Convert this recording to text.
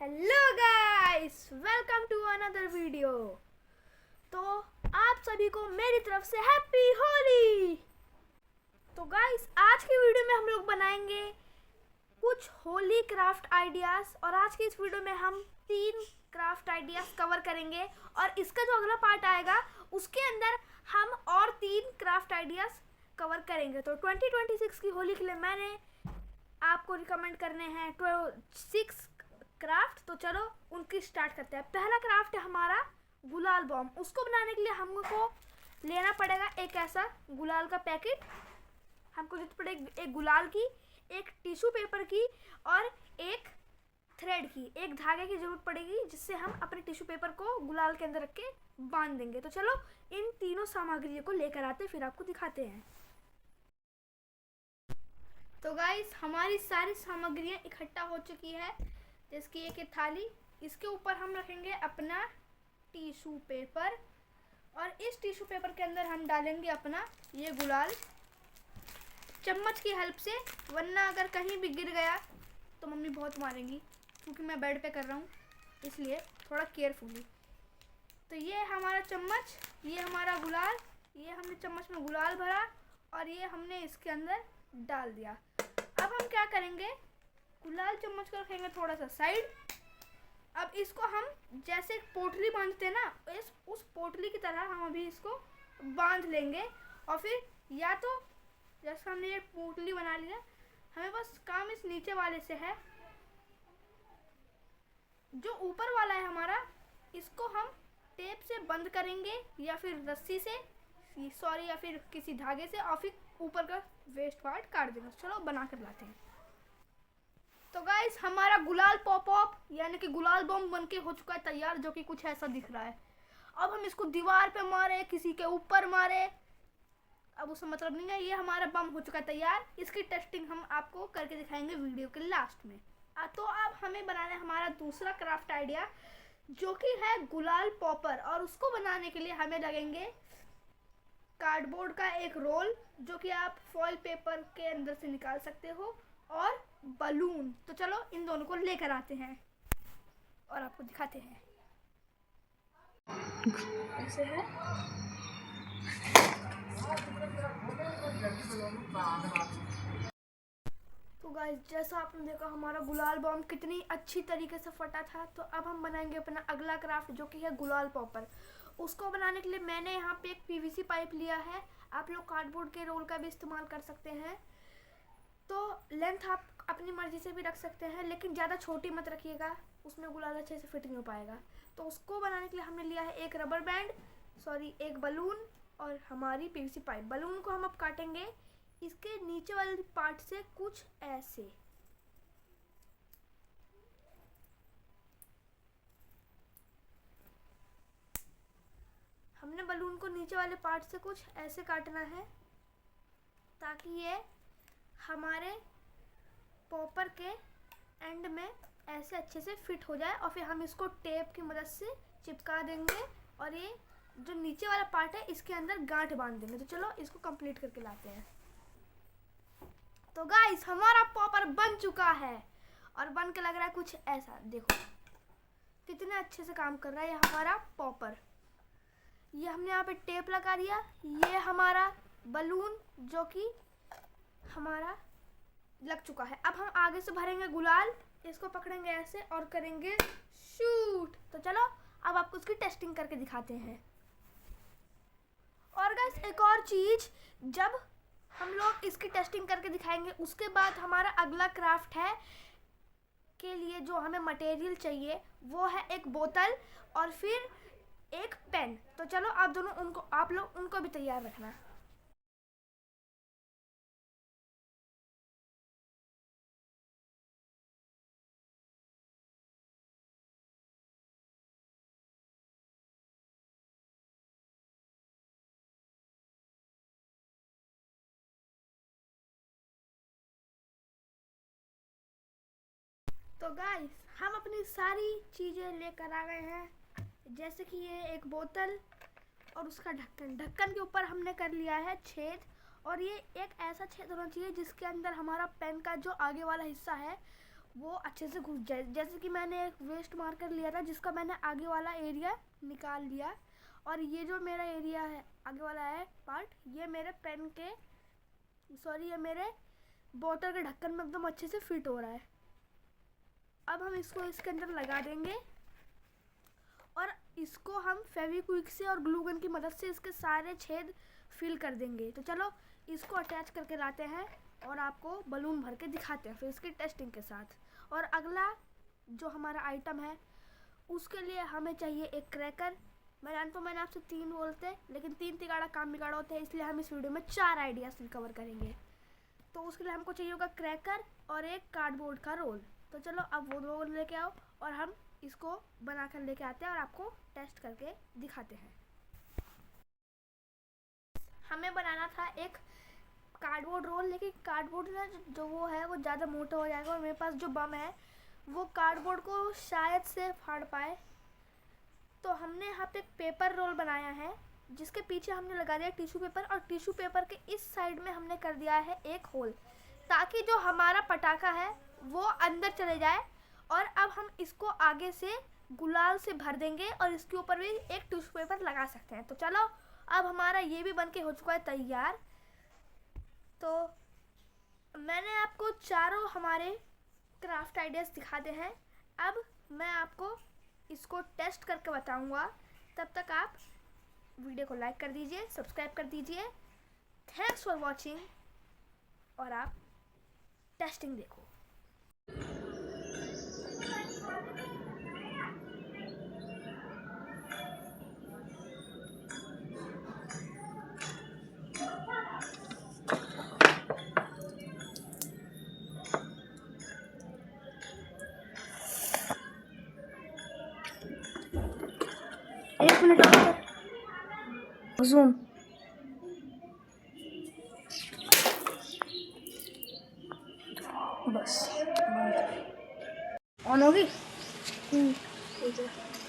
Hello guys, welcome to another video. तो आप सभी को मेरी तरफ से हैप्पी होली। तो गाइस, आज की वीडियो में हम लोग बनाएंगे कुछ होली क्राफ्ट आइडियाज़ और आज की इस वीडियो में हम 3 क्राफ्ट आइडियाज़ कवर करेंगे और इसका जो अगला पार्ट आएगा उसके अंदर हम और 3 क्राफ्ट आइडियाज़ कवर करेंगे। तो 2026 की होली के लिए मैंने आपको रिकमेंड करने हैं 6 क्राफ्ट। तो चलो उनकी स्टार्ट करते हैं। पहला क्राफ्ट है हमारा गुलाल बॉम्ब। उसको बनाने के लिए हमको लेना पड़ेगा एक ऐसा गुलाल का पैकेट। हमको जरूरत पड़ेगी एक गुलाल की, एक टिश्यू पेपर की और एक थ्रेड की, एक धागे की जरूरत पड़ेगी जिससे हम अपने टिश्यू पेपर को गुलाल के अंदर रख के बांध देंगे। तो चलो इन तीनों सामग्रियों को लेकर आते फिर आपको दिखाते हैं। तो गाइस, हमारी सारी सामग्रियां इकट्ठा हो चुकी है। इसकी एक थाली, इसके ऊपर हम रखेंगे अपना टिश्यू पेपर और इस टिश्यू पेपर के अंदर हम डालेंगे अपना ये गुलाल चम्मच की हेल्प से, वरना अगर कहीं भी गिर गया तो मम्मी बहुत मारेंगी क्योंकि मैं बेड पे कर रहा हूँ, इसलिए थोड़ा केयरफुली। तो ये हमारा चम्मच, ये हमारा गुलाल, ये हमने चम्मच में गुलाल भरा और ये हमने इसके अंदर डाल दिया। अब हम क्या करेंगे, गुलाल चम्मच को रखेंगे थोड़ा सा साइड। अब इसको हम जैसे पोटली बांधते हैं ना, उस पोटली की तरह हम अभी इसको बांध लेंगे और फिर या तो जैसे हमने ये पोटली बना लिया, हमें बस काम इस नीचे वाले से है। जो ऊपर वाला है हमारा, इसको हम टेप से बंद करेंगे या फिर रस्सी से, या फिर किसी धागे से, और फिर ऊपर का वेस्ट पार्ट काट देंगे। चलो बना कर लाते हैं। तो गाइस, हमारा गुलाल पॉप यानी कि गुलाल बम बनके हो चुका है तैयार, जो कि कुछ ऐसा दिख रहा है। अब हम इसको दीवार पे मारे, किसी के ऊपर मारे, अब उससे मतलब नहीं है। ये हमारा बम हो चुका है तैयार। इसकी टेस्टिंग हम आपको करके दिखाएंगे वीडियो के लास्ट में। तो अब हमें बनाना है हमारा दूसरा क्राफ्ट आइडिया, जो कि है गुलाल पॉपर। और उसको बनाने के लिए हमें लगेंगे कार्डबोर्ड का एक रोल, जो कि आप फॉइल पेपर के अंदर से निकाल सकते हो, और बलून। तो चलो इन दोनों को लेकर आते हैं और आपको दिखाते हैं। ऐसे है। तो गाइस, जैसा आपने देखा हमारा गुलाल बॉम्ब कितनी अच्छी तरीके से फटा था। तो अब हम बनाएंगे अपना अगला क्राफ्ट, जो कि है गुलाल पॉपर। उसको बनाने के लिए मैंने यहाँ पे एक पीवीसी पाइप लिया है। आप लोग कार्डबोर्ड के रोल का भी इस्तेमाल कर सकते हैं। तो लेंथ आप अपनी मर्जी से भी रख सकते हैं, लेकिन ज़्यादा छोटी मत रखिएगा, उसमें गुलाल अच्छे से फिट नहीं हो पाएगा। तो उसको बनाने के लिए हमने लिया है एक रबर बैंड, एक बलून और हमारी पीवीसी पाइप। बलून को हम अब काटेंगे इसके नीचे वाले पार्ट से कुछ ऐसे। हमने बलून को नीचे वाले पार्ट से कुछ ऐसे काटना है ताकि ये हमारे पॉपर के एंड में ऐसे अच्छे से फिट हो जाए, और फिर हम इसको टेप की मदद से चिपका देंगे और ये जो नीचे वाला पार्ट है इसके अंदर गांठ बांध देंगे। तो चलो इसको कंप्लीट करके लाते हैं। तो गाइस, हमारा पॉपर बन चुका है और बन के लग रहा है कुछ ऐसा। देखो कितने अच्छे से काम कर रहा है ये हमारा पॉपर। ये हमने यहाँ पे टेप लगा दिया। ये हमारा बलून जो कि हमारा लग चुका है। अब हम आगे से भरेंगे गुलाल, इसको पकड़ेंगे ऐसे और करेंगे शूट। तो चलो अब आपको उसकी टेस्टिंग करके दिखाते हैं। और गाइस, एक और चीज़, जब हम लोग इसकी टेस्टिंग करके दिखाएंगे उसके बाद हमारा अगला क्राफ्ट है के लिए जो हमें मटेरियल चाहिए वो है एक बोतल और फिर एक पेन। तो चलो आप लोग उनको भी तैयार रखना। तो गाइस, हम अपनी सारी चीज़ें लेकर आ गए हैं, जैसे कि ये एक बोतल और उसका ढक्कन। ढक्कन के ऊपर हमने कर लिया है छेद, और ये एक ऐसा छेद होना चाहिए जिसके अंदर हमारा पेन का जो आगे वाला हिस्सा है वो अच्छे से घुस जाए। जैसे कि मैंने एक वेस्ट मार्कर लिया था जिसका मैंने आगे वाला एरिया निकाल लिया, और ये जो मेरा एरिया है आगे वाला है पार्ट, ये मेरे पेन के ये मेरे बोतल के ढक्कन में एकदम अच्छे से फिट हो रहा है। अब हम इसको इसके अंदर लगा देंगे और इसको हम फेविक्विक से और ग्लू गन की मदद से इसके सारे छेद फिल कर देंगे। तो चलो इसको अटैच करके लाते हैं और आपको बलून भर के दिखाते हैं फिर इसकी टेस्टिंग के साथ। और अगला जो हमारा आइटम है उसके लिए हमें चाहिए एक क्रैकर। मैं जानता हूँ मैंने आपसे 3 बोलते, लेकिन 3 तिगाड़ा काम बिगाड़ा होता है, इसलिए हम इस वीडियो में 4 आइडियाज कवर करेंगे। तो उसके लिए हमको चाहिए होगा क्रैकर और एक कार्डबोर्ड का रोल। तो चलो अब वो रोल लेके आओ और हम इसको बना कर लेके आते हैं और आपको टेस्ट करके दिखाते हैं। हमें बनाना था एक कार्डबोर्ड रोल, लेकिन कार्डबोर्ड ना जो वो है वो ज़्यादा मोटा हो जाएगा और मेरे पास जो बम है वो कार्डबोर्ड को शायद से फाड़ पाए। तो हमने यहाँ पे एक पेपर रोल बनाया है जिसके पीछे हमने लगा दिया टिश्यू पेपर, और टिश्यू पेपर के इस साइड में हमने कर दिया है एक होल, ताकि जो हमारा पटाखा है वो अंदर चले जाए। और अब हम इसको आगे से गुलाल से भर देंगे और इसके ऊपर भी एक टिश्यू पेपर लगा सकते हैं। तो चलो अब हमारा ये भी बनके हो चुका है तैयार। तो मैंने आपको चारों हमारे क्राफ्ट आइडियाज दिखा दे हैं। अब मैं आपको इसको टेस्ट करके बताऊंगा, तब तक आप वीडियो को लाइक कर दीजिए, सब्सक्राइब कर दीजिए। थैंक्स फॉर वॉचिंग, और आप टेस्टिंग देखो। एक मिनट जूम। बस ऑन होगी। ठीक है।